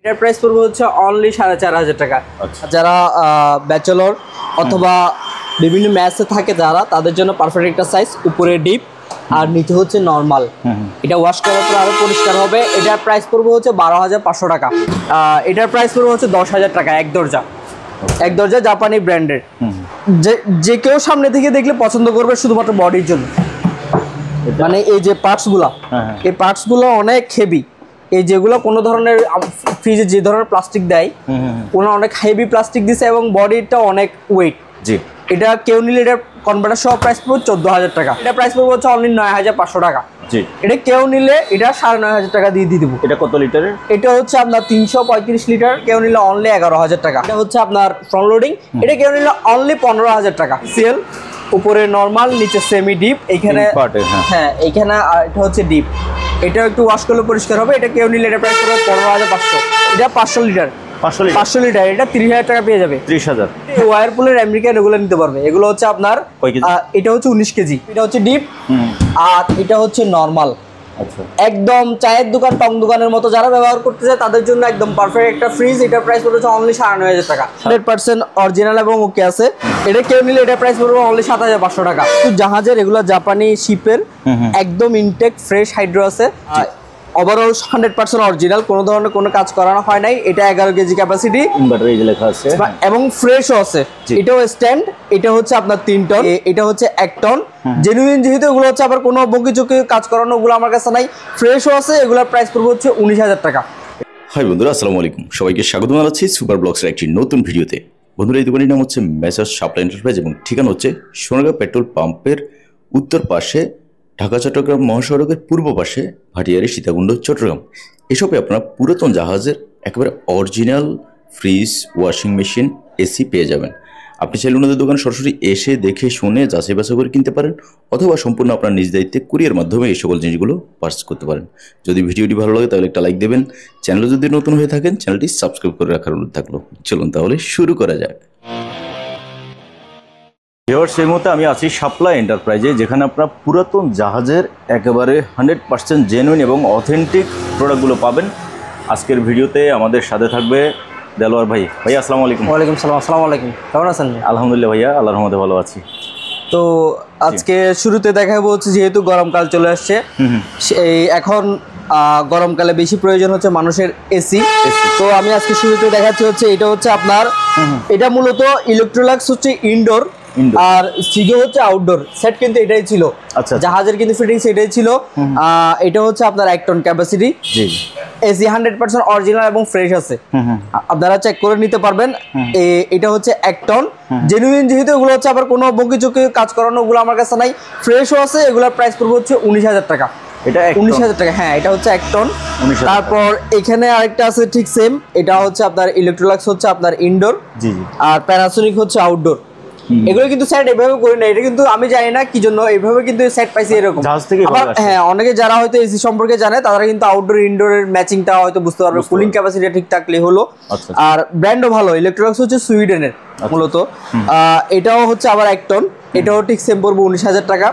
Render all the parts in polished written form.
এটার প্রাইস পড়বে হচ্ছে অনলি 4500 টাকা। যারা ব্যাচেলর অথবা বিভিন্ন ম্যাচে থাকে যারা, তাদের জন্য পারফেক্ট একটা সাইজ, উপরে ডিপ আর নিচে হচ্ছে নর্মাল। এটা ওয়াশ করার পর আরো পরিষ্কার হবে। এটার প্রাইস পড়বে হচ্ছে 12500 টাকা। এটার প্রাইস পড়বে হচ্ছে 10000 টাকা। এক দরজা জাপানি ব্র্যান্ডের। যে কেউ সামনে থেকে দেখলে পছন্দ করবে শুধুমাত্র বডির জন্য। মানে এই যে পার্টসগুলো, এই পার্টসগুলো অনেক হেভি। এই যেগুলো কোনো ধরনের ফ্রিজে যে ধরনের প্লাস্টিক দেয়, কোনো অনেক হেভি প্লাস্টিক দিছে এবং বডিটা অনেক ওয়েট। জি, এটা কেউ নিলে এটা কনভার্টার সহ প্রাইস পড়বে 14000 টাকা। এটা প্রাইস পড়বে হচ্ছে অনলি 9500 টাকা। জি, এটা কেউ নিলে এটা 9500 টাকা দিয়ে দেবো। এটা কত লিটারের? এটা হচ্ছে আপনার 335 লিটার। কেউ নিলে অনলি 11000 টাকা। এটা হচ্ছে আপনার ফ্রন্ট লোডিং। এটা কেউ নিলে অনলি 15000 টাকা। সেল উপরে নরমাল, নিচে সেমি ডিপ। এইখানে হ্যাঁ, এইখানে এটা হচ্ছে ডিপ। এটা একটু ওয়াশ করলে পরিষ্কার হবে। এটা কেউ নিলে এটা প্রাইস পড়বে 15500। এটা 500 লিটার। 500 লিটার। এটা 30000 টাকা পেয়ে যাবে। 30000। ওয়ারপুলের আমেরিকান এগুলো নিতে পারবে। এগুলো হচ্ছে আপনার এটা হচ্ছে 19 কেজি। এটা হচ্ছে ডিপ আর এটা হচ্ছে নরমাল। আচ্ছা, একদম চায়ের দোকান, টং দোকানের মতো যারা ব্যবহার করতে চায় তাদের জন্য একদম পারফেক্ট একটা ফ্রিজ। এটার প্রাইস পড়বে অনলি 9500 টাকা। 100% অরিজিনাল এবং ওকে আছে। এটা কেউ নিলে এটা প্রাইস পড়বে অনলি 7500 টাকা। জাহাজের এগুলো জাপানি শিপের, একদম ইনটেক ফ্রেশ হাইড্রো আছে। ওভারঅল 100% অরিজিনাল, কোনো ধরনের কোনো কাজ করানো হয় নাই। এটা 11 কেজি ক্যাপাসিটি, ইনভার্টার এই যে লেখা আছে এবং ফ্রেশও আছে। এটাও স্ট্যান্ড। এটা হচ্ছে আপনার 3 টন, এটা হচ্ছে 1 টন। জেনুইন যেহেতু এগুলো হচ্ছে আবার কোনো বকিচকি কাজ করানো ওগুলো আমার কাছে নাই, ফ্রেশও আছে। এগুলোর প্রাইস পড়বে হচ্ছে 19000 টাকা। হাই বন্ধুরা, আসসালামু আলাইকুম। সবাইকে স্বাগত জানাচ্ছি সুপার ব্লগসের একটি নতুন ভিডিওতে। বন্ধুরা, এই দোকানের নাম হচ্ছে মেসার্স সাপ্লাই এন্টারপ্রাইজ এবং ঠিকানা হচ্ছে সোনারগাঁও পেট্রোল পাম্পের উত্তর পাশে, ঢাকা চট্টগ্রাম মহাসড়কের পূর্ব পাশে, ভাটিয়ারি সীতাকুণ্ড চট্টগ্রাম। এসবে আপনারা পুরাতন জাহাজের একেবারে original fridge, washing machine, AC পেয়ে যাবেন। আপনি চাইলে ওনাদের দোকানে সরাসরি এসে দেখে শুনে যাচাই বাছাই করে কিনতে পারেন, অথবা সম্পূর্ণ আপনার নিজ দায়িত্বে কুরিয়ার মাধ্যমে এই সকল জিনিসগুলো পারচেজ করতে পারেন। যদি ভিডিওটি ভালো লাগে তাহলে একটা লাইক দেবেন। চ্যানেলে যদি নতুন হয়ে থাকেন চ্যানেলটি সাবস্ক্রাইব করে রাখার অনুরোধ থাকলো। চলুন তাহলে শুরু করা যাক। সেই মুহূর্তে আমি আছি সাপ্লাই এন্টারপ্রাইজে, যেখানে আপনার পুরাতন জাহাজের একেবারে 100% জেনুইন এবং অথেন্টিক প্রোডাক্টগুলো পাবেন। আজকের ভিডিওতে আমাদের সাথে থাকবে দেলোয়ার ভাই। ভাইয়া আসসালামু আলাইকুম। ওয়ালাইকুম সালাম। আসসালামু আলাইকুম, কেমন আছেন? আলহামদুলিল্লাহ ভাইয়া, আল্লাহর রহমতে ভালো আছি। তো আজকে শুরুতে দেখাবো হচ্ছে, যেহেতু গরমকাল চলে আসছে, এই এখন গরমকালে বেশি প্রয়োজন হচ্ছে মানুষের এসি। তো আমি আজকে শুরুতে দেখাচ্ছি হচ্ছে, এটা হচ্ছে আপনার, এটা মূলত ইলেকট্রোলাক্স হচ্ছে ইনডোর আর সিগো হচ্ছে আউটডোর সেট, কিন্তু এটাই ছিল। আচ্ছা, জাহাজের কিন্তু ফিটিংস এটাই ছিল। এটা হচ্ছে আপনার 1 টন ক্যাপাসিটি। এসি 100% অরিজিনাল এবং ফ্রেশ আছে, আপনারা চেক করে নিতে পারবেন। এটা হচ্ছে 1 টন জেনুইন, যেহেতু এগুলো হচ্ছে আবার কোনো বকিচকি কাজ করানো ওগুলো আমার কাছে নাই, ফ্রেশও আছে। এগুলোর প্রাইস পড়বে হচ্ছে 19000 টাকা। এটা 19000 টাকা। হ্যাঁ, এটা হচ্ছে 1 টন। তারপর এখানে আরেকটা আছে ঠিক সেম, এটা হচ্ছে আপনার ইলেকট্রোলাক্স হচ্ছে আপনার ইনডোর, আর প্যানাসোনিক হচ্ছে আউটডোর। এগুলো কিন্তু সেট এভাবে করি না, এটা কিন্তু আমি জানি না কি জন্য এইভাবে কিন্তু সেট পাইছি এরকম। হ্যাঁ, অনেকে যারা হয়তো এসি সম্পর্কে জানে তারা কিন্তু আউটডোর ইনডোরের ম্যাচিংটা হয়তো বুঝতে পারবে, কুলিং ক্যাপাসিটি ঠিক থাকলে হলো। আর ব্র্যান্ডও ভালো, ইলেকট্রোলাক্স হচ্ছে সুইডেনের মূলত। এটাও হচ্ছে আবার 1 টন, এটাও ঠিক সেম পড়বে 19000 টাকা।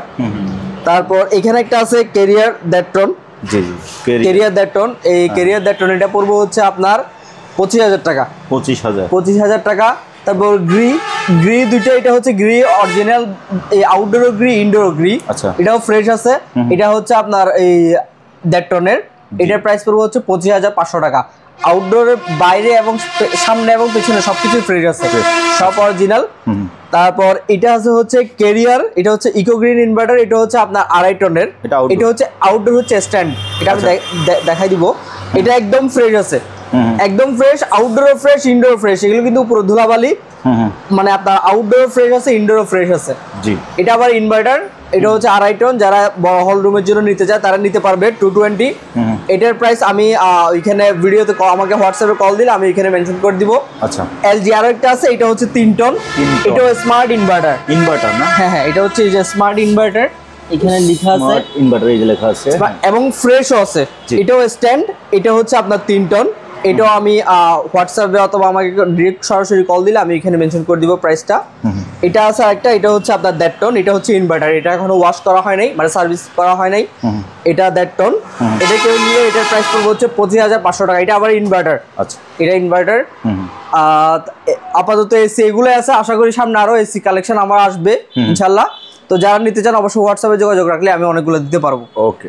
তারপর এখানে একটা আছে ক্যারিয়ার দ্যাটটন। ক্যারিয়ার দ্যাটটন, এই ক্যারিয়ার দ্যাটটন এটা পড়বে হচ্ছে আপনার 25000 টাকা। 25000 টাকা। তারপর গ্রি দুইটা, এটা হচ্ছে গ্রি অরিজিনাল, এই আউটডোর গ্রি, ইনডোর গ্রি। এটাও ফ্রেশ আছে। এটা হচ্ছে আপনার এই দ্যাটটনের, এটার প্রাইস পড়বে হচ্ছে 25500 টাকা। আউটডোরের বাইরে এবং সামনে এবং পেছনে সবকিছু ফ্রেশ আছে, সব অরিজিনাল। তারপর এটা আছে হচ্ছে ক্যারিয়ার, এটা হচ্ছে ইকো গ্রিন ইনভার্টার। এটা হচ্ছে আপনার 2.5 টনের। এটা হচ্ছে আউটডোর হচ্ছে স্ট্যান্ড, এটা আমি দেখাই দিব। এটা একদম ফ্রেশ আছে, একদম fresh. Outdoor fresh, indoor fresh. এগুলো কিন্তু পুরো ধুলাবালি, মানে আপনার আউটডোর ফ্রেশ আছে, ইনডোর ফ্রেশ আছে। এটা আবার ইনভার্টার, এটা হচ্ছে 2.5 টন। যারা বড় হল রুমের জন্য নিতে চায় তারা নিতে পারবে 220। এটার প্রাইস আমি ওইখানে ভিডিওতে আমাকে হোয়াটসঅ্যাপে কল দিলে আমি এখানে মেনশন করে দিব। আচ্ছা, এলজি আরো একটা আছে, এটা হচ্ছে 3 টন। এটাও স্মার্ট ইনভার্টার। না? হ্যাঁ, এটা হচ্ছে এই যে স্মার্ট ইনভার্টার, এখানে লেখা আছে ইনভার্টার, এই যে লেখা আছে, এবং ফ্রেশও আছে। এটাও স্ট্যান্ড, এটা হচ্ছে আপনার 3 টন। এটাও আমি হোয়াটসঅ্যাপে অথবা আমাকে ডিরেক্ট সরাসরি কল দিলে আমি এখানে মেনশন করে দিব প্রাইসটা। এটা আছে আরেকটা, এটা হচ্ছে আপনার দেড় টন, এটা হচ্ছে ইনভার্টার, এটা এখনো ওয়াশ করা হয় নাই, মানে সার্ভিস করা হয় নাই। এটা দেড় টন, এটা কেউ নিলে এটার প্রাইস পড়বে হচ্ছে 25,500 টাকা। এটা আবার ইনভার্টার। আচ্ছা, এটা ইনভার্টার। আপাতত এসি এগুলো আছে, আশা করি সামনে আরো এসি কালেকশন আমার আসবে ইনশাল্লাহ। তো যারা নিতে চান অবশ্যই হোয়াটসঅ্যাপে যোগাযোগ রাখলে আমি অনেকগুলো দিতে পারবো। ওকে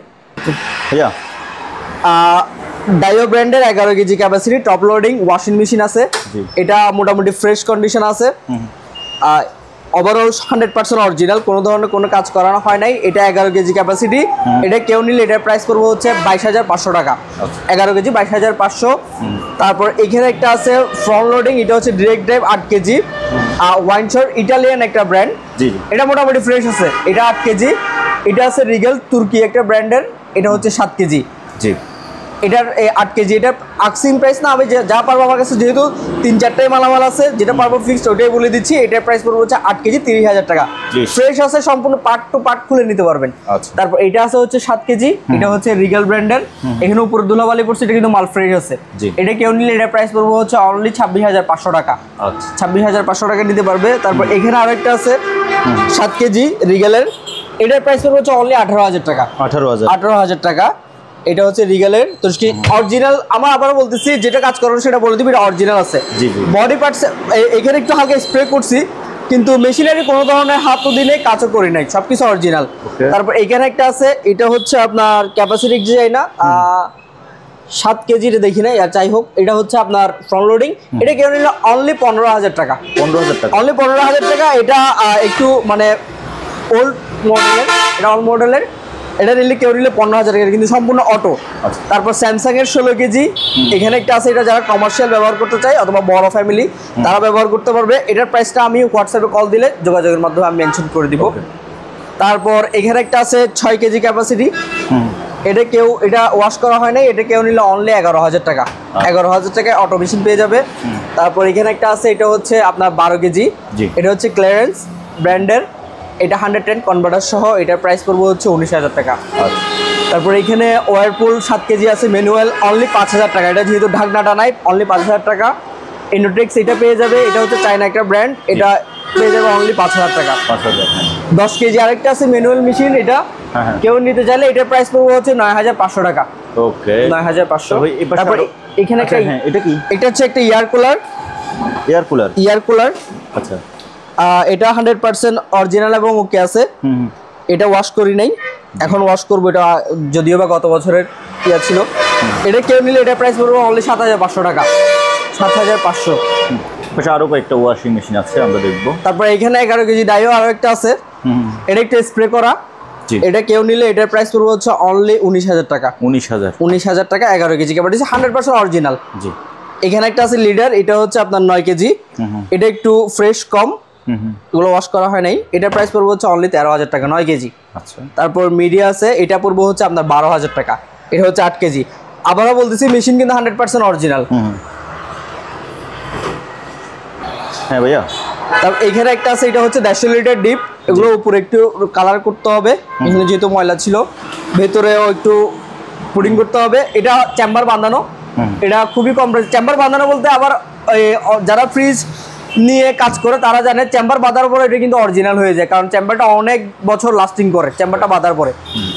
ভাইয়া, ডাইও ব্র্যান্ডের 11 KG capacity top loading washing machine আছে। এটা মোটামুটি ফ্রেশ কন্ডিশন আছে। ওভারঅল 100% অরিজিনাল, কোনো ধরনের কোনো কাজ করানো হয় নাই। এটা 11 কেজি ক্যাপাসিটি। এটা কেউ নিলে এটার প্রাইস পড়বে হচ্ছে 22,500 টাকা। 11 কেজি 22,500। তারপর এখানে একটা আছে ফ্রন্ট লোডিং, এটা হচ্ছে ডিরেক্ট ড্রাইভ 8 কেজি ওয়াইনশর, ইটালিয়ান একটা ব্র্যান্ড। এটা মোটামুটি ফ্রেশ আছে। এটা 8 কেজি। এটা আছে রিগেল তুর্কি একটা ব্র্যান্ডের, এটা হচ্ছে 7 কেজি। জি, এটার 8 কেজি। এটা আক্সিং প্রাইস না, আমি যা পারবো, আমার কাছে যেহেতু 3-4টাই মালামাল আছে, যেটা পারবো ফিক্সড ওটাই বলে দিচ্ছি। এটার প্রাইস পড়বে হচ্ছে 8 কেজি 30,000 টাকা। ফ্রেশ আছে, সম্পূর্ণ পার্ট টু পার্ট খুলে নিতে পারবেন। তারপর এটা আছে হচ্ছে 7 কেজি, এটা হচ্ছে রিগেল ব্র্যান্ডের। এখানে উপরে ধুলাবালি পড়ছে, এটা কিন্তু মাল ফ্রেশ আছে। এটা কেউ নিলে এটার প্রাইস পড়বে হচ্ছে অনলি 26,500 টাকা। 26,500 টাকা নিতে পারবে। তারপর এখানে আরেকটা আছে 7 কেজি রিগেলের, এটার প্রাইস পড়বে হচ্ছে অনলি 18,000 টাকা। 18,000 টাকা। এটা হচ্ছে রিগেলের তুর্কি অরিজিনাল। আমার আবারও বলতেছি, যেটা কাজ করানো সেটা বলে দিবি, এটা অরিজিনাল আছে। বডি পার্টস এখানে একটু হালকা স্প্রে করছি, কিন্তু মেশিনারি কোনো ধরনের হাতও দিনে কাজও করি নাই, সবকিছু অরিজিনাল। তারপর এখানে একটা আছে, এটা হচ্ছে আপনার ক্যাপাসিটি যাই না 7 কেজির দেখি নাই, আর যাই হোক, এটা হচ্ছে আপনার ফ্রন্ট লোডিং। এটা কেউ নিলে অনলি 15,000 টাকা। 15,000 টাকা, অনলি 15,000 টাকা। এটা একটু মানে ওল্ড মডেলের, এটা অল মডেলের। এটা নিলে কেউ নিলে 15,000 টাকা, কিন্তু সম্পূর্ণ অটো। তারপর স্যামসাং এর 16 কেজি এখানে একটা আছে, এটা যারা কমার্শিয়াল ব্যবহার করতে চায় অথবা বড় ফ্যামিলি তারা ব্যবহার করতে পারবে। এটার প্রাইসটা আমি হোয়াটসঅ্যাপে কল দিলে যোগাযোগের মাধ্যমে আমি মেনশন করে দিব। তারপর এখানে একটা আছে 6 কেজি ক্যাপাসিটি। এটা ওয়াশ করা হয় নাই, এটা কেউ নিলে অনলি 11,000 টাকা। 11,000 টাকায় অটো মেশিন পেয়ে যাবে। তারপর এখানে একটা আছে, এটা হচ্ছে আপনার 12 কেজি, এটা হচ্ছে ক্লিয়ারেন্স ব্র্যান্ডের। এটা 110 কনভার্টার সহ, এটার প্রাইস পড়বে হচ্ছে 19,000 টাকা। তারপর এখানে ওয়ারপুল 7 কেজি আছে ম্যানুয়াল, অনলি 5,000 টাকা। এটা যেহেতু ঢাকনাটা নাই, অনলি 5,000 টাকা। ইন্ডোটেক্স এটা পেয়ে যাবে, এটা হচ্ছে চায়না একটা ব্র্যান্ড, এটা পেয়ে যাবে অনলি 5,000 টাকা। 10 কেজি আরেকটা আছে ম্যানুয়াল মেশিন, এটা কেউ নিতে চাইলে এটার প্রাইস পড়বে হচ্ছে 9,500 টাকা। ওকে, 9,500। তারপর এখানে একটা, এটা কি? এটা হচ্ছে একটা ইয়ার কুলার। আচ্ছা, এটা 100% অরিজিনাল এবং ওকে আছে। এটা ওয়াশ করি নাই, এখন ওয়াশ করবো। এটা যদিও বা গত বছরের ইয়া ছিল। এটা কেউ নিলে এটা প্রাইস পড়বে অনলি 7,500 টাকা। 7,500। আরো কয়েকটা ওয়াশিং মেশিন আছে, আমরা দেখবো। তারপর এখানে 11 কেজি ডাইও আরো একটা আছে, এটা একটা স্প্রে করা। এটা কেউ নিলে এটার প্রাইস পড়বে হচ্ছে অনলি 19,000 টাকা। 19,000 টাকা। 11 কেজি ক্যাপাসিটি, 100% অরিজিনাল। এখানে একটা আছে লিডার, এটা হচ্ছে আপনার 9 কেজি। এটা একটু ফ্রেশ কম, এগুলো ওয়াশ করা হয় নাই। এটার প্রাইস পড়বে হচ্ছে অনলি 13,000 টাকা, 9 কেজি। আচ্ছা, তারপর মিডিয়া আছে, এটা পড়বে হচ্ছে আপনার 12,000 টাকা। এটা হচ্ছে 8 কেজি। আবারও বলতেছি, মেশিন কিন্তু 100% অরিজিনাল। হ্যাঁ ভাইয়া। তারপর এখানে একটা আছে, এটা হচ্ছে 150 লিটার ডিপ। এগুলো উপরে একটু কালার করতে হবে, এখানে যেহেতু ময়লা ছিল, ভেতরেও একটু পুডিং করতে হবে। এটা চেম্বার বাঁধানো, এটা খুবই কম প্রাইস। চেম্বার বাঁধানো বলতে আবার যারা ফ্রিজ নিয়ে কাজ করে তারা জানে, চেম্বার বাঁধার পরে এটা কিন্তু অরিজিনাল হয়ে যায়, কারণ চেম্বারটা অনেক বছর লাস্টিং করে চেম্বারটা বাঁধার পরে।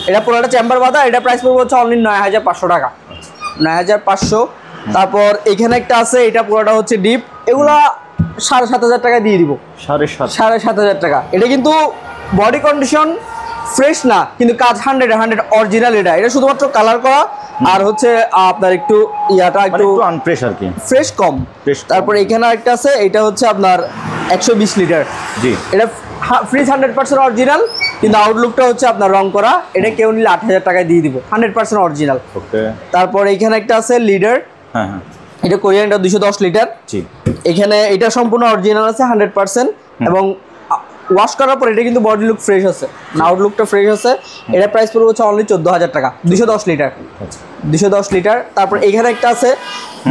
এটা পুরোটা চেম্বার বাঁধা, এটা প্রাইস পড়বে হচ্ছে অনলি 9,500 টাকা। 9,500। তারপর এখানে একটা আছে, এটা পুরোটা হচ্ছে ডিপ। এগুলা 7,500 টাকা দিয়ে দিব। 7,500 টাকা। এটা কিন্তু বডি কন্ডিশন ফ্রেশ না, কিন্তু কাজ 100 অরিজিনাল। এটা শুধুমাত্র কালার করা, আর হচ্ছে আপনার একটু ইয়াটা একটু আনফ্রেশ আর কি, ফ্রেশ কম। তারপর এখানে একটা আছে, এটা হচ্ছে আপনার 120 লিটার। এটা ফ্রিজ 100% অরিজিনাল, কিন্তু আউটলুকটা হচ্ছে আপনার রং করা। এটা কেউ নিলে 8,000 টাকায় দিয়ে দিব, 100% অরিজিনাল। তারপর এখানে একটা আছে লিডার, এটা কোরিয়ান, এটা 210 লিটার। এখানে এটা সম্পূর্ণ অরিজিনাল আছে 100%, এবং ওয়াশ করার পর এটা কিন্তু বডি লুক ফ্রেশ আছে, আউটলুকটা ফ্রেশ আছে। এটা প্রাইস পড়বে হচ্ছে অনলি 14,000 টাকা। 210 লিটার। 210 লিটার। তারপর এখানে একটা আছে,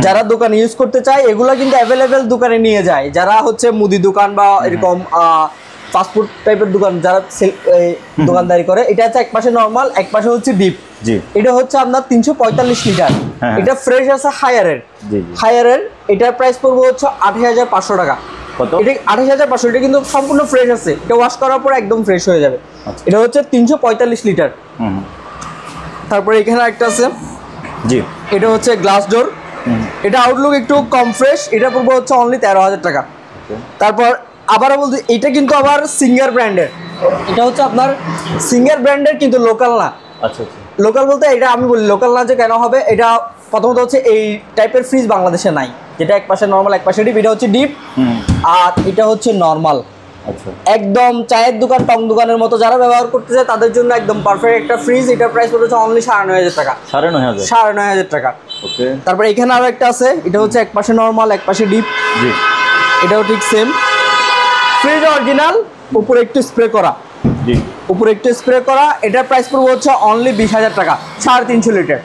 যারা দোকান ইউজ করতে চায়, এগুলো কিন্তু অ্যাভেলেবেল দোকানে নিয়ে যায়, যারা হচ্ছে মুদি দোকান বা এরকম ফাস্টফুড টাইপের দোকান যারা দোকানদারি করে। এটা হচ্ছে এক পাশে নর্মাল, এক পাশে হচ্ছে ডিপ। জি। এটা হচ্ছে আপনার 345 লিটার। হ্যাঁ। এটা ফ্রেশ আছে হায়ারের। জি জি। হায়ারের এটার প্রাইস পড়বে হচ্ছে 28,500 টাকা। কত? এটা 28,500, এটা কিন্তু সম্পূর্ণ ফ্রেশ আছে, এটা ওয়াশ করার পর একদম ফ্রেশ হয়ে যাবে। আচ্ছা। এটা হচ্ছে 345 লিটার। হুম। তারপরে এখানে একটা আছে, জি। এটা হচ্ছে গ্লাস ডোর। এটা আউটলুক একটু কম ফ্রেশ, এটা পড়বে হচ্ছে অনলি 13,000 টাকা। তারপর আবারও বলতে, এটা কিন্তু আবার সিঙ্গার ব্র্যান্ডের, এটা হচ্ছে আপনার সিঙ্গার ব্র্যান্ডের কিন্তু লোকাল না। আচ্ছা আচ্ছা। লোকাল বলতে এটা আমি বলি লোকাল না যে কেন হবে, এটা প্রথমত হচ্ছে এই টাইপের ফ্রিজ বাংলাদেশে নাই, যেটা এক পাশে নর্মাল এক পাশে ডিপ, এটা হচ্ছে ডিপ আর এটা হচ্ছে নর্মাল। আচ্ছা। একদম চায়ের দোকান টং দোকানের মতো যারা ব্যবহার করতে চায় তাদের জন্য একদম পারফেক্ট একটা ফ্রিজ। এটার প্রাইস পড়েছে অনলি 9,500 টাকা। 9,500? 9,500 টাকা। ওকে। তারপর এখানে আরো একটা আছে, এটা হচ্ছে এক পাশে নর্মাল এক পাশে ডিপ। জি। এটাও ঠিক সেম, ফ্রিজ অরিজিনাল, উপরে একটু স্প্রে করা। জি। উপরে একটু স্প্রে করা। এটার প্রাইস পড়বে হচ্ছে অনলি 20,000 টাকা। 350 লিটার।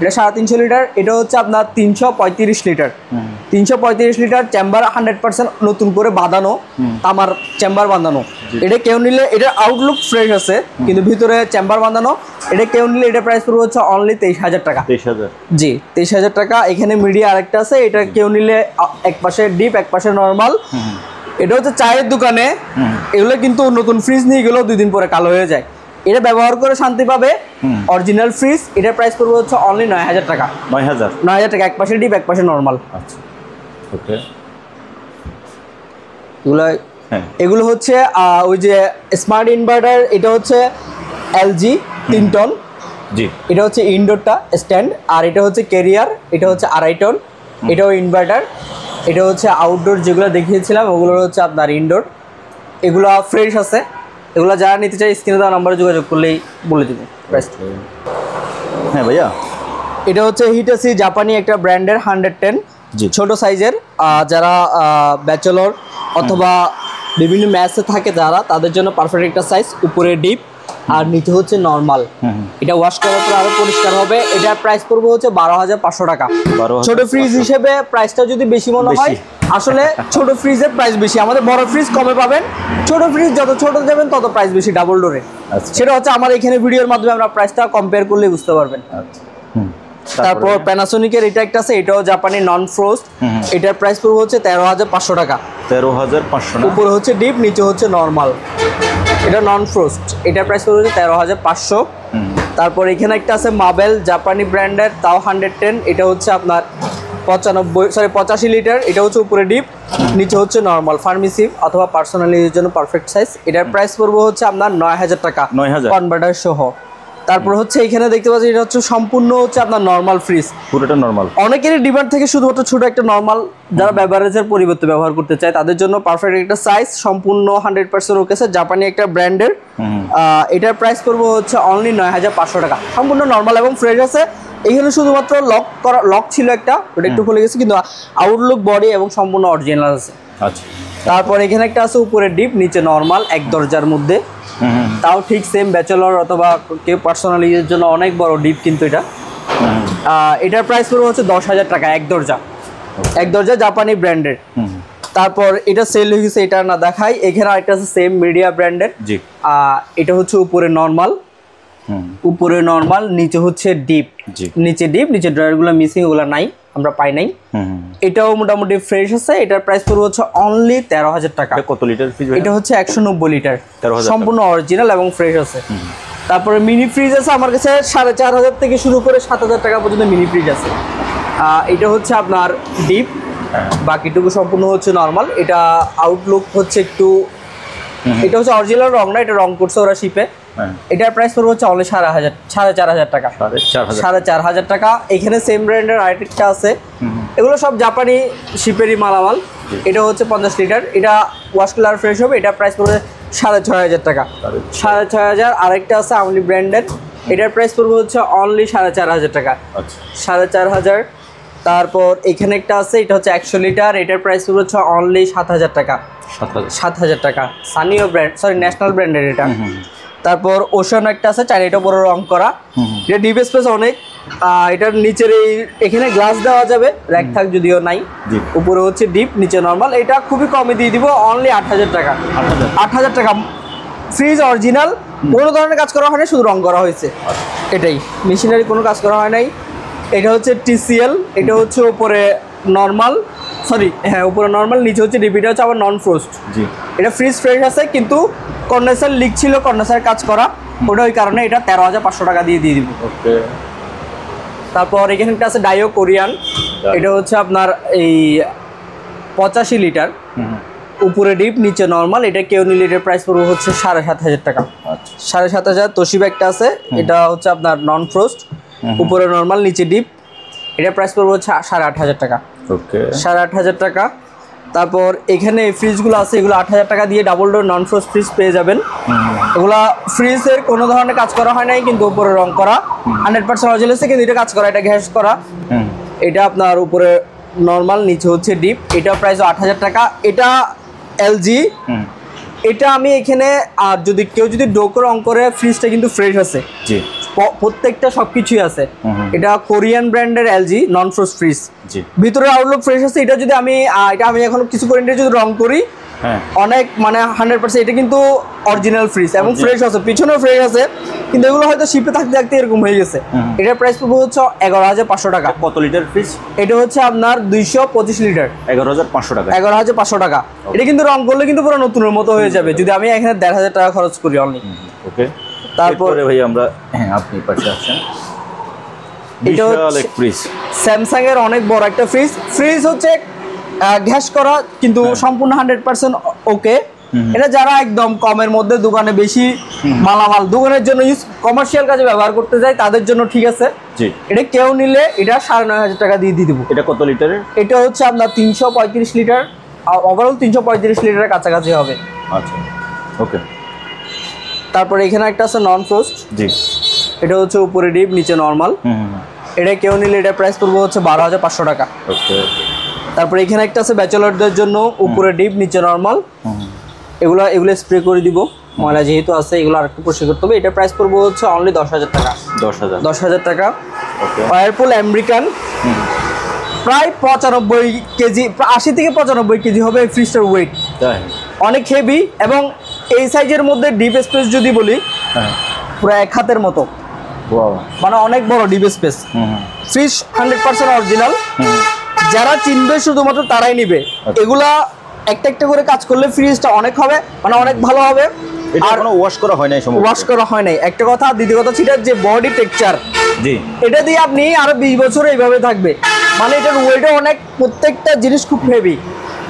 এটা 350 লিটার। এটা হচ্ছে আপনার 335 লিটার। 335 লিটার চেম্বার 100% নতুন করে বাঁধানো, তামার চেম্বার বাঁধানো। এটা কেউ নিলে, এটার আউটলুক ফ্রেশ আছে কিন্তু ভিতরে চেম্বার বাঁধানো। এটা কেউ নিলে এটা প্রাইস পড়বে হচ্ছে অনলি 23,000 টাকা। 23,000? জি, 23,000 টাকা। এখানে মিডিয়া আরেকটা আছে, এটা কেউ নিলে এক পাশে ডিপ এক পাশে নর্মাল। এটা হচ্ছে চায়ের দোকানে, এগুলো কিন্তু নতুন ফ্রিজ নিয়ে গেলেও 2 দিন পরে কালো হয়ে যায়। এটা ব্যবহার করে শান্তি পাবে, অরিজিনাল ফ্রিজ। এটার প্রাইস পড়বে হচ্ছে অনলি 9,000 টাকা। 9,000? 9,000 টাকা, এক পাশে ডিপ এক পাশে নর্মাল। আচ্ছা। ওকে। এগুলো হ্যাঁ। এগুলো হচ্ছে ওই যে স্মার্ট ইনভার্টার। এটা হচ্ছে এলজি 3 টন। জি। এটা হচ্ছে ইনডোরটা স্ট্যান্ড, আর এটা হচ্ছে ক্যারিয়ার, এটা হচ্ছে 2.5 টন। এটাও ইনভার্টার। এটা হচ্ছে আউটডোর যেগুলো দেখিয়েছিলাম ওগুলো হচ্ছে আপনার ইনডোর। এগুলো ফ্রেশ আছে। এগুলো যারা নিতে চাই স্ক্রিনে দেওয়া নাম্বারে যোগাযোগ করলেই বলে দেবো প্রাইস। হ্যাঁ ভাইয়া। এটা হচ্ছে হিটাচি জাপানি একটা ব্র্যান্ডের 110 জি। ছোট সাইজের। যারা ব্যাচেলর অথবা বিভিন্ন ম্যাচে থাকে যারা, তাদের জন্য পারফেক্ট একটা সাইজ। উপরে ডিপ আর নিচে হচ্ছে নর্মাল। এটা ওয়াশ করার পর আরো পরিষ্কার হবে। এটার প্রাইস পড়বে হচ্ছে 12,500 টাকা। ছোট ফ্রিজ হিসেবে প্রাইসটা যদি বেশি মনে হয়, আসলে ছোট ফ্রিজের প্রাইস বেশি। আমাদের বড় ফ্রিজ কমে পাবেন, ছোট ফ্রিজ যত ছোট যাবেন তত প্রাইস বেশি ডাবল ডোরে। সেটা হচ্ছে আমার এখানে ভিডিওর মাধ্যমে আমরা প্রাইসটা কম্পেয়ার করলে বুঝতে পারবেন। তারপর প্যানাসোনিকের এটা একটা আছে, এটাও জাপানি নন ফ্রোস্ট। এটার প্রাইস পড়বে হচ্ছে 13,500 টাকা। 13,500? উপরে হচ্ছে ডিপ, নিচে হচ্ছে নর্মাল। এটা নন ফ্রোস্ট। এটার প্রাইস পড়বে হচ্ছে 13,500। তারপর এখানে একটা আছে মাবেল জাপানি ব্র্যান্ডের, তাও 110। এটা হচ্ছে আপনার 85 লিটার। এটা হচ্ছে উপরে ডিপ, নিচে হচ্ছে নর্মাল। ফার্মেসি অথবা পার্সোনাল ইউজের জন্য পারফেক্ট সাইজ। এটার প্রাইস পড়বে হচ্ছে আপনার 9,000 টাকা 9,000 কনভার্টার সহ। তারপর হচ্ছে এখানে দেখতে পাচ্ছি এটা হচ্ছে সম্পূর্ণ হচ্ছে আপনার নর্মাল ফ্রিজ, পুরোটা নরমাল। অনেকেরই ডিমান্ড থেকে শুধুমাত্র ছোট একটা নর্মাল, যারা বেভারেজের পরিবর্তে ব্যবহার করতে চায় তাদের জন্য পারফেক্ট একটা সাইজ, সম্পূর্ণ 100% ওকে স্যার, জাপানি একটা ব্র্যান্ডের। এটার প্রাইস পড়বে হচ্ছে অনলি 9,500 টাকা। সম্পূর্ণ নর্মাল এবং ফ্রেশ আছে। এইখানে শুধুমাত্র লক ছিল একটা, ওটা একটু খুলে গেছে, কিন্তু আউটলুক বডি এবং সম্পূর্ণ অরিজিনাল আছে। আচ্ছা। তারপর এখানে একটা আছে উপরে ডিপ, নিচে নর্মাল, এক দরজার মধ্যে। তাও ঠিক সেম, ব্যাচেলর অথবা কেউ পার্সোনাল ইউজের জন্য অনেক বড় ডিপ কিন্তু এটা। এটার প্রাইস পড়বে হচ্ছে 10,000 টাকা, এক দরজা। এক দরজা জাপানি ব্র্যান্ডের। তারপর এটা সেল হয়ে গেছে, এটা না দেখাই। এখানে আরেকটা আছে সেম মিডিয়া ব্র্যান্ডের। জি। এটা হচ্ছে উপরে নর্মাল, উপরে নর্মাল, নিচে হচ্ছে ডিপ। নিচে ডিপ, নিচে ড্রয়ারগুলো মিসিং, ওগুলো নাই, আমরা পাই নাই। এটাও মোটামুটি ফ্রেশ আছে। এটার প্রাইস পড়বে হচ্ছে অনলি 13,000 টাকা। কত লিটার ফ্রিজ? এটা হচ্ছে 190 লিটার, 13,000 সম্পূর্ণ অরিজিনাল এবং ফ্রেশ আছে। তারপরে মিনি ফ্রিজ আছে আমার কাছে 4,500 থেকে শুরু করে 7,000 টাকা পর্যন্ত মিনি ফ্রিজ আছে। এটা হচ্ছে আপনার ডিপ, বাকিটুকু সম্পূর্ণ হচ্ছে নর্মাল। এটা আউটলুক হচ্ছে একটু, এটা হচ্ছে অরিজিনাল রং না, এটা রং করছে ওরা শিপে। এটার প্রাইস পড়বে হচ্ছে অনলি 4,500 টাকা। 4,500 টাকা। এখানে সেম ব্র্যান্ডের আরেকটা আছে, এগুলো সব জাপানি শিপেরই মালামাল। এটা হচ্ছে 50 লিটার। এটা ওয়াশ কালার ফ্রেশ হবে। এটা প্রাইস পড়বে 6,500 টাকা। 6,500। আরেকটা আছে আমলি ব্র্যান্ডের, এটার প্রাইস পড়বে হচ্ছে অনলি 4,500 টাকা। 4,500। তারপর এখানে একটা আছে, এটা হচ্ছে 100 লিটার। এটার প্রাইস পড়বে হচ্ছে অনলি 7,000 টাকা। 7,000 টাকা। সানিও ব্র্যান্ড, সরি ন্যাশনাল ব্র্যান্ডের এটা। তারপর ওশান একটা আছে, চাইনা, এটা বড় রং করা। এটা ডিপ স্পেস অনেক। এটার নিচের এখানে গ্লাস দেওয়া যাবে, র্যাক থাক যদিও নাই। উপরে হচ্ছে ডিপ, নিচে নর্মাল। এটা খুবই কমে দিয়ে দিব, অনলি 8,000 টাকা। 8,000 টাকা। ফ্রিজ অরিজিনাল, কোনো ধরনের কাজ করা হয়নি, শুধু রং করা হয়েছে। এটাই মেশিনারি কোনো কাজ করা হয় নাই। এটা হচ্ছে TCL, এটা হচ্ছে উপরে নর্মাল, সরি হ্যাঁ উপরে নর্মাল, নিচে হচ্ছে ডিপ, এটা হচ্ছে আবার নন ফ্রোস্ট। জি, এটা ফ্রিজ ফ্রেশ আছে কিন্তু কন্ডেন্সার লিক ছিল, কন্ডেন্সার কাজ করা, ওটা ওই কারণে এটা 13,500 টাকা দিয়ে দিব। ওকে। তারপর এখানে একটা আছে ডাইও কোরিয়ান, এটা হচ্ছে আপনার এই 85 লিটার, উপরে ডিপ নিচে নর্মাল, এটা কেউ নিলে এটার প্রাইস পড়বে হচ্ছে 7,500 টাকা। আচ্ছা, 7,500। তোশিবা একটা আছে, এটা হচ্ছে আপনার নন ফ্রোস্ট, উপরে নর্মাল নিচে ডিপ, এটার প্রাইস পড়বে হচ্ছে 8,500 টাকা। ওকে, 8,500 টাকা। তারপর এখানে এই ফ্রিজগুলো আছে, এগুলো 8,000 টাকা দিয়ে ডাবল ডোর নন ফ্রোস্ট ফ্রিজ পেয়ে যাবেন। এগুলা ফ্রিজের কোনো ধরনের কাজ করা হয় নাই, কিন্তু উপরে রং করা 100% অরিজিনাল আছে, কিন্তু এটা কাজ করা, এটা গ্যাস করা। এটা আপনার উপরে নর্মাল নিচে হচ্ছে ডিপ, এটা প্রাইস 8,000 টাকা। এটা LG, এটা আমি এখানে আর যদি কেউ যদি ডোকো রং করে, ফ্রিজটা কিন্তু ফ্রেশ আছে, জি, প্রত্যেকটা সবকিছুই আছে। এটা কোরিয়ান ব্র্যান্ডের LG নন ফ্রোস্ট ফ্রিজ, জি, ভিতরে আউটলুক ফ্রেশ আছে। এটা যদি আমি এখন কিছু করে যদি রং করি, হ্যাঁ, অনেক মানে 100% এটা কিন্তু অরিজিনাল ফ্রিজ এবং ফ্রেশ আছে, পিছনেও ফ্রেশ আছে, কিন্তু এগুলো হয়তো শিপে থাকতে থাকতে এরকম হয়ে গেছে। এটার প্রাইস পড়বে হচ্ছে 11,500 টাকা। কত লিটার ফ্রিজ? এটা হচ্ছে আপনার 225 লিটার, 11,500 টাকা। 11,500 টাকা। এটা কিন্তু রং করলে কিন্তু পুরো নতুনের মতো হয়ে যাবে, যদি আমি এখানে 1,500 টাকা খরচ করি অনলি। ওকে, তারপরে ভাই আমরা, হ্যাঁ আপনি পাশে আছেন, এটা বিশাল এক ফ্রিজ, স্যামসাং এর অনেক বড় একটা ফ্রিজ। ফ্রিজ হচ্ছে গ্যাস করা, কিন্তু সম্পূর্ণ 100% ওকে। এটা যারা একদম কমের মধ্যে দোকানে বেশি মালামাল দোকানের জন্য ইউজ, কমার্শিয়াল কাজে ব্যবহার করতে যায়, তাদের জন্য ঠিক আছে। জি, এটা কেউ নিলে এটা 9,500 টাকা দিয়ে দেবো। এটা কত লিটারের? এটা হচ্ছে আপনার 335 লিটার, ওভারঅল 335 লিটারের কাছাকাছি হবে। আচ্ছা, ওকে। তারপরে এখানে একটা আছে নন ফ্রোস্ট, জি, এটা হচ্ছে উপরে ডিপ নিচে নর্মাল, এটা কেউ নিলে এটা প্রাইস পড়বে হচ্ছে 12,500 টাকা। ওকে। তারপরে এখানে একটা আছে ব্যাচেলরদের জন্য, উপরে ডিপ নিচে নর্মাল, এগুলো স্প্রে করে দিব, ময়লা যেহেতু আছে এগুলো আরেকটু পরিষ্কার করতে হবে। এটা প্রাইস পড়বে হচ্ছে অনলি 10,000 টাকা। 10,000 টাকা। ওকে। ওয়ারপুল আমেরিকান, প্রায় 95 কেজি, 80 থেকে 95 কেজি হবে এই ফ্রিজটার ওয়েট, তাই অনেক হেভি। এবং এই সাইজের মধ্যে ডিপ স্পেস যদি বলি, হ্যাঁ, পুরো এক হাতের মতো, ওয়াও, মানে অনেক বড় ডিপ স্পেস। ফ্রিজ 100% অরিজিনাল, যারা চিনবে শুধুমাত্র তারাই নিবে। এগুলা একটা একটা করে কাজ করলে ফ্রিজটা অনেক হবে, মানে অনেক ভালো হবে। এটা এখনো ওয়াশ করা হয় নাই, ওয়াশ করা হয় নাই একটা কথা। দ্বিতীয় কথা ছিল যে বডি টেক্সচার, জি, এটা দিয়ে আপনি আরো 20 বছর এইভাবে থাকবে, মানে এটার ওয়েটও অনেক, প্রত্যেকটা জিনিস খুব হেভি।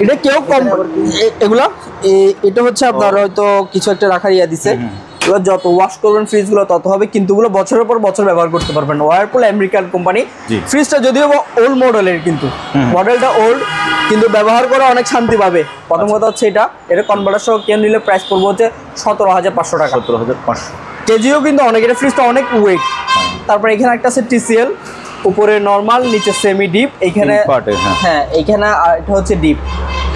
এটা কেউ কম, এগুলা এটা হচ্ছে আপনার হয়তো কিছু একটা রাখার ইয়া দিছে। এবার যত ওয়াশ করবেন ফ্রিজগুলো তত হবে, কিন্তু ওগুলো বছরের পর বছর ব্যবহার করতে পারবেন। ওয়ারপুল আমেরিকান কোম্পানি ফ্রিজটা যদিও ওল্ড মডেলের, কিন্তু মডেলটা ওল্ড, কিন্তু ব্যবহার করে অনেক শান্তি পাবে। প্রথম কথা হচ্ছে এটা কনভার্টার সহ কেউ নিলে প্রাইস পড়বে হচ্ছে 17,500 টাকা। 17,500 কেজিও কিন্তু অনেক, এটা ফ্রিজটা অনেক ওয়েট। তারপর এখানে একটা আছে TCL, উপরে নর্মাল নিচে সেমি ডিপ, এইখানে হ্যাঁ এইখানে এটা হচ্ছে ডিপ,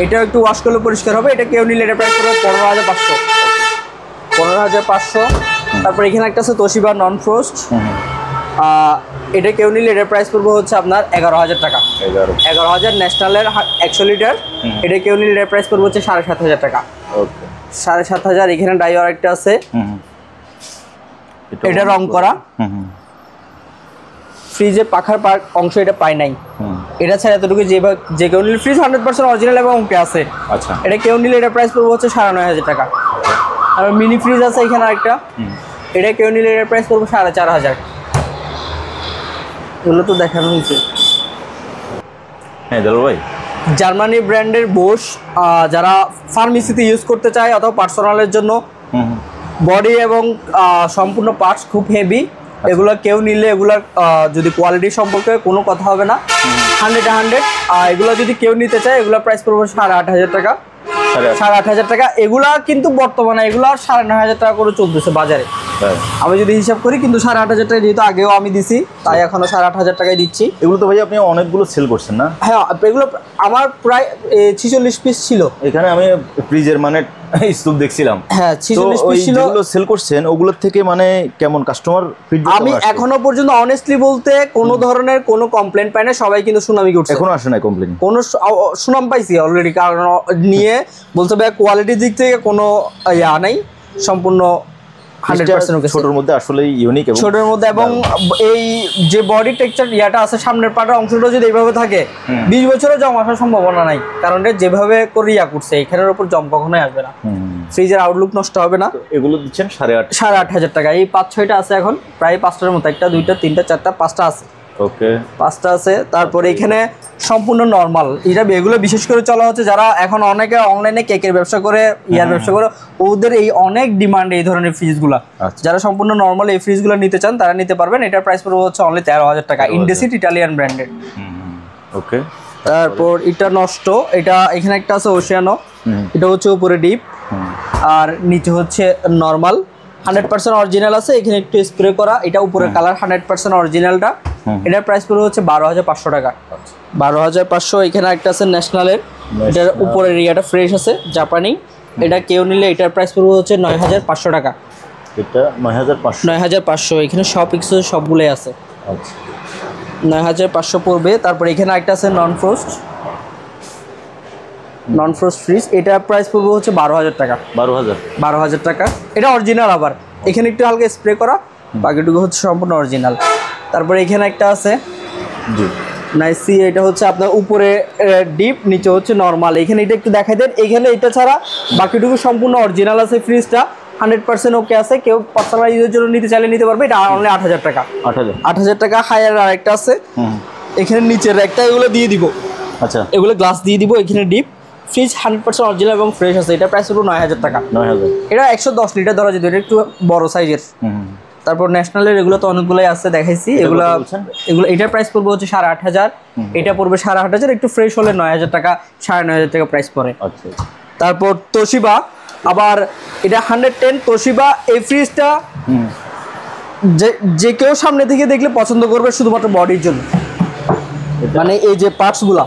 এটা একটু ওয়াশ করলে পরিষ্কার হবে। এটা কেউ নিলে এটা প্রাইস পড়বে 15,500। 15,500। তারপর এখানে একটা আছে তোশিবা নন ফ্রোস্ট, এটা কেউ নিলে এটার প্রাইস পড়বে হচ্ছে আপনার 11,000 টাকা। 11,000 ন্যাশনালের 100 লিটার, এটা কেউ নিলে এটার প্রাইস পড়বে হচ্ছে 7,500 টাকা। 7,500। এখানে ডাইওয়ার একটা আছে, এটা রং করা, ফ্রিজের পাখার অংশ এটা পাই নাই, এটা ছাড়া এতটুকু যে কেউ নিলে ফ্রিজ 100% অরিজিনাল এবং ওকে আছে। আচ্ছা, এটা কেউ নিলে এটা প্রাইস পড়বে হচ্ছে 9,500 টাকা। আর মিনি ফ্রিজ আছে এখানে আরেকটা, এটা কেউ নিলে এটার প্রাইস পড়বে 4,500। এগুলো তো দেখানো হয়েছে। হ্যাঁ দাদু ভাই, জার্মানি ব্র্যান্ডের বোস, যারা ফার্মেসিতে ইউজ করতে চায় অথবা পার্সোনালের জন্য, বডি এবং সম্পূর্ণ পার্টস খুব হেভি। এগুলো কেউ নিলে এগুলার যদি কোয়ালিটি সম্পর্কে কোনো কথা হবে না, 100 এগুলো যদি কেউ নিতে চায় এগুলোর প্রাইস পড়বে 8,500 টাকা। 8,500 টাকা। এগুলা কিন্তু বর্তমানে এগুলো 9,500 টাকা করে চলতেছে বাজারে, আমি যদি হিসাব করি। কিন্তু 8,500 টাকা যেহেতু আগেও আমি দিছি, তাই এখনো 8,500 টাকায় দিচ্ছি। এগুলো তো ভাই আপনি অনেকগুলো সেল করছেন না? হ্যাঁ, এগুলো আমার প্রায় 46 পিস ছিল। এখানে আমি ফ্রিজের মানে স্তূপ দেখছিলাম। হ্যাঁ, 46 পিস ছিল। যেগুলো সেল করছেন ওগুলোর থেকে মানে কেমন কাস্টমার ফিডব্যাক? আমি এখনো পর্যন্ত অনেস্টলি বলতে কোনো ধরনের কোনো কমপ্লেইন পাই না, সবাই কিন্তু সুনামি করছে। এখনো আসে না কমপ্লেইন? কোনো সুনাম পাইছি অলরেডি, কারণ নিয়ে বলতে ভাই কোয়ালিটির দিক থেকে কোনো ইয়া নাই, সম্পূর্ণ 100% ওকে। ছোটর মধ্যে আসলেই ইউনিক এবং ছোটের মধ্যে, এবং এই যে বডি টেক্সচার ইয়াটা আছে সামনের পাটার অংশটা যদি এইভাবে থাকে 20 বছরও জম আসার সম্ভাবনা নাই, কারণ এটা যেভাবে করে ইয়া করছে এখানের উপর জম কখনোই আসবে না, ফ্রিজের আউটলুক নষ্ট হবে না। এগুলো দিচ্ছেন 8.5 8,500 টাকা। এই 5-6টা আছে এখন, প্রায় 5টার মতো, 1টা 2টা 3টা 4টা 5টা আছে, ওকে 5টা আছে। তারপরে এখানে সম্পূর্ণ নর্মাল, এগুলো বিশেষ করে চলা হচ্ছে যারা এখন অনেকে অনলাইনে কেকের ব্যবসা করে, ইয়ার ব্যবসা করে, ওদের এই অনেক ডিমান্ড এই ধরনের ফ্রিজগুলো। যারা সম্পূর্ণ নর্মাল এই ফ্রিজগুলো নিতে চান তারা নিতে পারবেন। এটার প্রাইস পড়বে হচ্ছে অনলি 13,000 টাকা, ইনডেসিট ইটালিয়ান ব্র্যান্ডেড। ওকে। তারপর এটা নষ্ট, এটা এখানে একটা আছে ওশিয়ানো, এটা হচ্ছে উপরে ডিপ আর নিচে হচ্ছে নর্মাল, 100% অরিজিনাল আছে, এখানে একটু স্প্রে করা, এটা উপরে কালার 100% অরিজিনালটা। এটার প্রাইস পড়বে হচ্ছে 12,500 টাকা, 12,500। এখানে একটা আছে ন্যাশনালের, এটার উপরের ইয়াটা ফ্রেশ আছে জাপানি, এটা কেউ নিলে এটার প্রাইস পড়বে হচ্ছে 9,500 টাকা। এটা 9,500, 9,500। এখানে সব পিক্সেল সবগুলোই আছে, আচ্ছা 9,500 পড়বে। তারপর এখানে একটা আছে নন ফ্রোস্ট ফ্রিজ, এটার প্রাইস পড়বে হচ্ছে 12,000 টাকা, 12,000 টাকা। এটা অরিজিনাল, আবার এখানে একটু হালকা স্প্রে করা, বাকিটুকু হচ্ছে সম্পূর্ণ অরিজিনাল। তারপরে এখানে একটা আছে জি নাইসি, এটা হচ্ছে আপনার উপরে ডিপ, নিচে হচ্ছে নর্মাল। এখানে এটা একটু দেখাই দেন, এখানে এটা ছাড়া বাকিটুকু সম্পূর্ণ অরিজিনাল আছে, ফ্রিজটা 100% ওকে আছে, কেউ পার্সোনাল ইউজের জন্য নিতে চাইলে নিতে পারবে। এটা অনলি 8,000 টাকা, 8,000 টাকা। হায়ার আরেকটা আছে, এখানে নিচের একটা, এগুলো দিয়ে দিব, আচ্ছা এগুলো গ্লাস দিয়ে দিব। এখানে ডিপ ফ্রিজ 100% অরিজিনাল এবং ফ্রেশ আছে, এটা প্রাইস হলো 9,000 টাকা, 9,000। এটা 110 লিটার ধরা যেত, এটা একটু বড় সাইজের। তারপর ন্যাশনালের এগুলো তো অনেকগুলোই আছে, দেখাইছি এগুলো। এটার প্রাইস পড়বে হচ্ছে 8,500, এটা পড়বে 8,500, একটু ফ্রেশ হলে 9,000 টাকা, 9,500 টাকা প্রাইস পড়ে। আচ্ছা। তারপর তোশিবা, আবার এটা 110 তোশিবা। এই ফ্রিজটা যে কেউ সামনে থেকে দেখলে পছন্দ করবে শুধুমাত্র বডির জন্য, মানে এই যে পার্টসগুলো,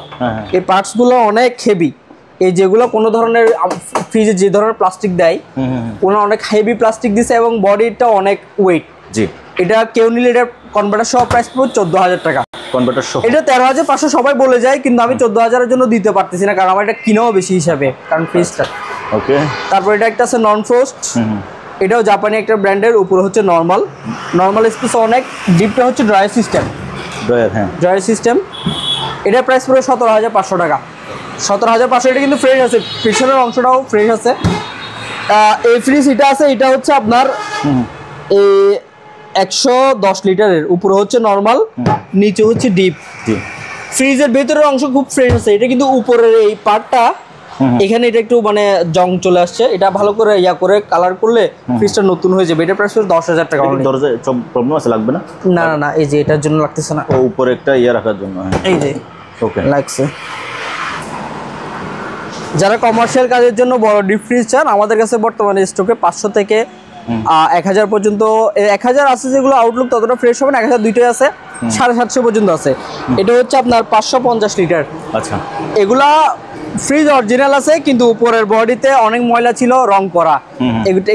এই পার্টসগুলো অনেক হেভি। এই যেগুলো কোনো ধরনের ফ্রিজে যে ধরনের প্লাস্টিক দেয়, ওরা অনেক হেভি প্লাস্টিক দিছে এবং বডিটা অনেক ওয়েট। জি, এটা কেউ নিলে এটা কনভার্টার সহ প্রাইস পড়বে 14,000 টাকা, কনভার্টার সহ। এটা 13,500 সবাই বলে যায়, কিন্তু আমি 14,000-এর জন্য দিতে পারতেছি না, কারণ আমার এটা কিনেও বেশি হিসাবে, কারণ ফ্রিজটা। ওকে। তারপর এটা একটা আছে নন ফ্রোস্ট, এটাও জাপানি একটা ব্র্যান্ডের, উপরে হচ্ছে নর্মাল স্পেস অনেক, ডিপটা হচ্ছে ড্রায়ার সিস্টেম, ড্রায়ার সিস্টেম। এটার প্রাইস পড়বে 17,500 টাকা, 17,500। এটা কিন্তু ফ্রেশ আছে, পিছনের অংশটাও ফ্রেশ আছে। এই ফ্রিজ এটা আছে, এটা হচ্ছে আপনার এই 110 লিটারের, উপরে হচ্ছে নর্মাল, নিচে হচ্ছে ডিপ। ফ্রিজের ভেতরের অংশ খুব ফ্রেশ আছে, এটা কিন্তু উপরের এই পার্টটা এখানে এটা একটু মানে জং চলে আসছে, এটা ভালো করে ইয়া করে কালার করলে ফ্রিজটা নতুন হয়ে যাবে। এটা প্রাইস 10,000 টাকা। দরজায় প্রবলেম আছে, লাগবে না? না না না, এই যে এটার জন্য লাগতেছে না, ও উপরে একটা ইয়া রাখার জন্য, এই যে ওকে লাগছে। যারা কমার্শিয়াল কাজের জন্য বড় ডিপ ফ্রিজ চান, আমাদের কাছে বর্তমানে স্টকে 500 থেকে 1,000 পর্যন্ত, 1,000 আছে যেগুলো আউটলুক ততটা ফ্রেশ হবে না, 1,000 দুইটাই আছে, 750 পর্যন্ত আছে। এটা হচ্ছে আপনার 550 লিটার। আচ্ছা, এগুলা ফ্রিজ অরিজিনাল আছে, কিন্তু উপরের বডিতে অনেক ময়লা ছিল, রং করা।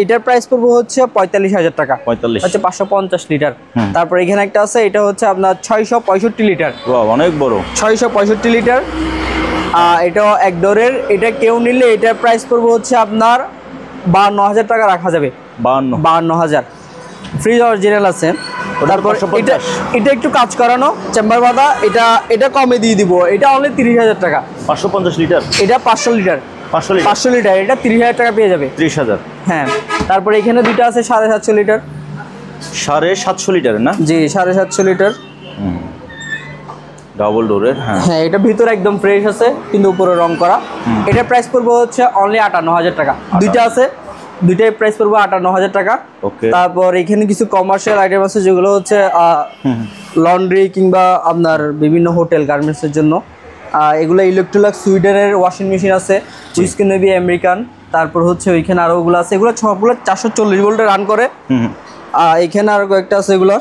এটার প্রাইস পড়বে হচ্ছে 45,000 টাকা, 45 হচ্ছে 550 লিটার। তারপর এখানে একটা আছে, এটা হচ্ছে আপনার 665 লিটার, অনেক বড়, 665 লিটার। এটাও এক ডোরের, এটা কেউ নিলে এটার প্রাইস পড়বে হচ্ছে আপনার 52,000 টাকা রাখা যাবে, 52,000। ফ্রিজ অরিজিনাল আছে। তারপর এটা একটু কাজ করানো, চেম্বার বাঁধা, এটা কমে দিয়ে দিব, এটা অনলি 30,000 টাকা, 550 লিটার। এটা 500 লিটার, 500 লিটার, এটা 30,000 টাকা পেয়ে যাবে, 30,000। হ্যাঁ। তারপর এখানে দুইটা আছে 750 লিটার, 750 লিটার না? জি, 750 লিটার, ডাবল ডোরের। হ্যাঁ, এটা ভিতরে একদম ফ্রেশ আছে, কিন্তু উপরে রং করা। এটা প্রাইস পড়বে হচ্ছে অনলি 58,000 টাকা। দুইটা আছে, দুইটাই প্রাইস পড়বে 58,000 টাকা। তারপর এখানে কিছু কমার্শিয়াল আইটেম আছে যেগুলো হচ্ছে লন্ড্রি কিংবা আপনার বিভিন্ন হোটেল গার্মেন্টসের জন্য। এগুলো ইলেকট্রোলাক্স সুইডেনের ওয়াশিং মেশিন আছে, হুইস্কি নেভি আমেরিকান। তারপর হচ্ছে ওইখানে আরও ওগুলো আছে, এগুলো সবগুলো 440 ভোল্টে রান করে। এখানে আরও কয়েকটা আছে, এগুলো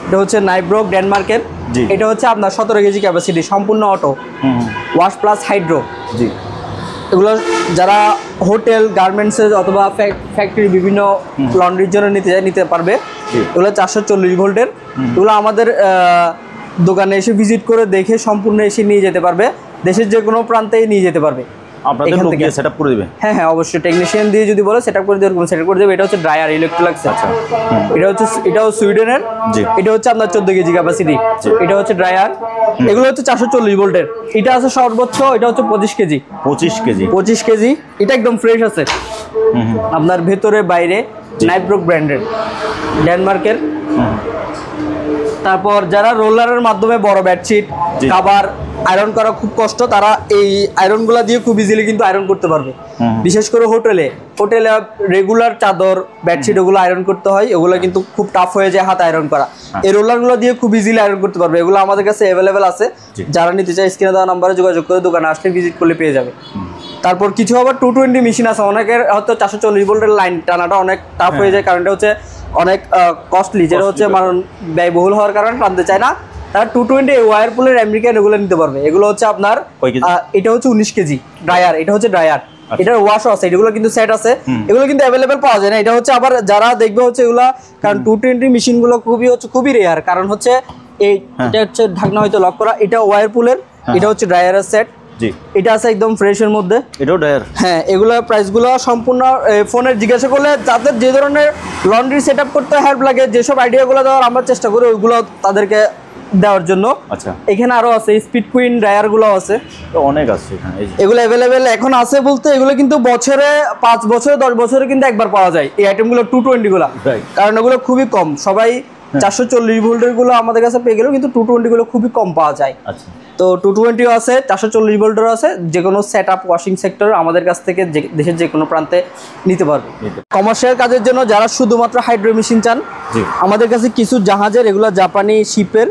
এটা হচ্ছে নাইব্রোক ডেনমার্কের, এটা হচ্ছে আপনার 17 কেজি ক্যাপাসিটি, সম্পূর্ণ অটো, ওয়াশ প্লাস হাইড্রো। জি, এগুলো যারা হোটেল গার্মেন্টসের অথবা ফ্যাক্টরি বিভিন্ন লন্ড্রির জন্য নিতে পারবে। এগুলো 440 ভোল্টের, এগুলো আমাদের দোকানে এসে ভিজিট করে দেখে সম্পূর্ণ এসে নিয়ে যেতে পারবে, দেশের যে কোনো প্রান্তেই নিয়ে যেতে পারবে। আপনাদের এখান লোক থেকে দিয়ে সেটআপ করে দিবে? হ্যাঁ হ্যাঁ অবশ্যই, টেকনিশিয়ান দিয়ে যদি বলে সেটআপ করে দেবে, সেটআপ করে দেবে। এটা হচ্ছে ড্রায়ার ইলেকট্রোলাক্স। আচ্ছা। এটাও সুইডেনের। জি। এটা হচ্ছে আপনার 14 কেজি ক্যাপাসিটি। এটা হচ্ছে ড্রায়ার। এগুলো হচ্ছে 440 ভোল্টের। এটা আছে সর্বোচ্চ, এটা হচ্ছে 25 কেজি। 25 কেজি। 25 কেজি। এটা একদম ফ্রেশ আছে, আপনার ভেতরে বাইরে নাইব্রোক ব্র্যান্ডের, ডেনমার্কের। তারপর যারা রোলারের মাধ্যমে বড় বেডশিট জি। কভার আয়রন করা খুব কষ্ট, তারা এই আয়রনগুলো দিয়ে খুব ইজিলি কিন্তু আয়রন করতে পারবে। বিশেষ করে হোটেলে রেগুলার চাদর বেডশিট ওগুলো আয়রন করতে হয়, ওগুলো কিন্তু খুব টাফ হয়ে যায় হাত আয়রন করা। এই রোলারগুলো দিয়ে খুব ইজিলি আয়রন করতে পারবে। এগুলো আমাদের কাছে অ্যাভেলেবেল আছে। যারা নিতে চায় স্ক্রিনে দেওয়া নাম্বারে যোগাযোগ করে দোকানে আসলে ভিজিট করলে পেয়ে যাবে। তারপর কিছু আবার 220 মেশিন আছে। অনেকের হয়তো 440 ভোল্টের লাইন টানাটা অনেক টাফ হয়ে যায়, কারণ এটা হচ্ছে অনেক কস্টলি, যেটা হচ্ছে ব্যয়বহুল হওয়ার কারণে টানতে চায় না। তারা 220 ওয়ারপুলের আমেরিকান এগুলো নিতে পারবে। এগুলো হচ্ছে আপনার এটা হচ্ছে 19 কেজি ড্রায়ার। এটা হচ্ছে ড্রায়ার, এটার ওয়াশও আছে। এগুলো কিন্তু সেট আছে, এগুলো কিন্তু অ্যাভেলেবেল পাওয়া যায় না। এটা হচ্ছে আবার যারা দেখবে হচ্ছে এগুলা, কারণ 220 মেশিনগুলো খুবই রেয়ার, কারণ হচ্ছে এটা হচ্ছে ঢাকনা হয়তো লক করা। এটা ওয়ারপুলের, এটা হচ্ছে ড্রায়ারের সেট। এটা আছে একদম ফ্রেশের মধ্যে। এটাও ড্রায়ার। হ্যাঁ, এগুলো প্রাইসগুলো সম্পূর্ণ ফোনে জিজ্ঞাসা করলে যাদের যে ধরনের লন্ড্রি সেট আপ করতে হেল্প লাগে, যেসব আইডিয়াগুলো দেওয়ার আমরা চেষ্টা করি ওইগুলো তাদেরকে দেওয়ার জন্য। আচ্ছা, এখানে আরো আছে স্পিড কুইন ড্রায়ারগুলো আছে, অনেক আছে এখানে। এগুলো অ্যাভেলেবেল এখন আছে বলতে, এগুলো কিন্তু বছরে 5 বছরে 10 বছরে কিন্তু একবার পাওয়া যায় এই আইটেমগুলো 220 গুলো, কারণ এগুলো খুবই কম। সবাই 440 ভোল্টের গুলো আমাদের কাছে পেয়ে গেলেও কিন্তু 220 গুলো খুবই কম পাওয়া যায়। আচ্ছা, তো 220 আছে, 440 ভোল্টের আছে। যে কোনো সেট আপ ওয়াশিং সেক্টর আমাদের কাছ থেকে দেশের যে কোনো প্রান্তে নিতে পারবে। কমার্শিয়াল কাজের জন্য যারা শুধুমাত্র হাইড্রো মেশিন চান, আমাদের কাছে কিছু জাহাজের, এগুলো জাপানি শিপের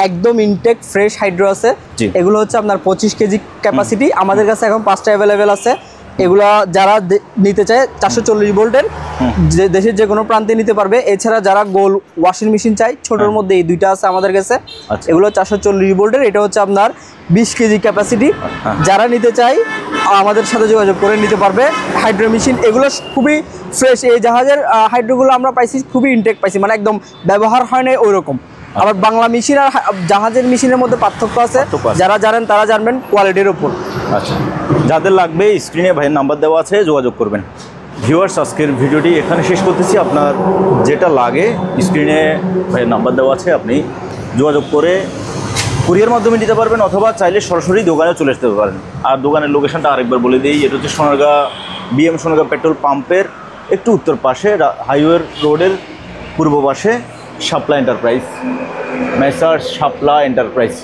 একদম ইনটেক ফ্রেশ হাইড্রো আছে। এগুলো হচ্ছে আপনার 25 কেজি ক্যাপাসিটি। আমাদের কাছে এখন 5টা অ্যাভেলেবেল আছে। এগুলা যারা নিতে চায় 440 ভোল্টের দেশের যে কোনো প্রান্তে নিতে পারবে। এছাড়া যারা গোল ওয়াশিং মেশিন চাই, ছোটোর মধ্যে এই দুইটা আছে আমাদের কাছে। এগুলো 440 ভোল্টের। এটা হচ্ছে আপনার 20 কেজি ক্যাপাসিটি। যারা নিতে চায় আমাদের সাথে যোগাযোগ করে নিতে পারবে হাইড্রো মেশিন। এগুলো খুবই ফ্রেশ। এই জাহাজের হাইড্রোগুলো আমরা পাইছি খুবই ইনটেক পাইছি, মানে একদম ব্যবহার হয় না ওইরকম। আবার বাংলা মেশিন আর জাহাজের মেশিনের মধ্যে পার্থক্য আছে, যারা জানেন তারা জানবেন কোয়ালিটির উপর। আচ্ছা, যাদের লাগবে স্ক্রিনে ভাইয়ের নাম্বার দেওয়া আছে, যোগাযোগ করবেন। ভিউয়ার্স, আজকের ভিডিওটি এখানে শেষ করতেছি। আপনার যেটা লাগে স্ক্রিনে ভাইয়ের নাম্বার দেওয়া আছে, আপনি যোগাযোগ করে কুরিয়ার মাধ্যমে নিতে পারবেন, অথবা চাইলে সরাসরি দোকানে চলে আসতে পারেন। আর দোকানের লোকেশনটা আরেকবার বলে দিই, এটা হচ্ছে সোনারগাঁ সোনারগাঁ পেট্রোল পাম্পের একটু উত্তর পাশে, হাইওয়ে রোডের পূর্ব পাশে শাপলা এন্টারপ্রাইজ, মেসার্স শাপলা এন্টারপ্রাইজ।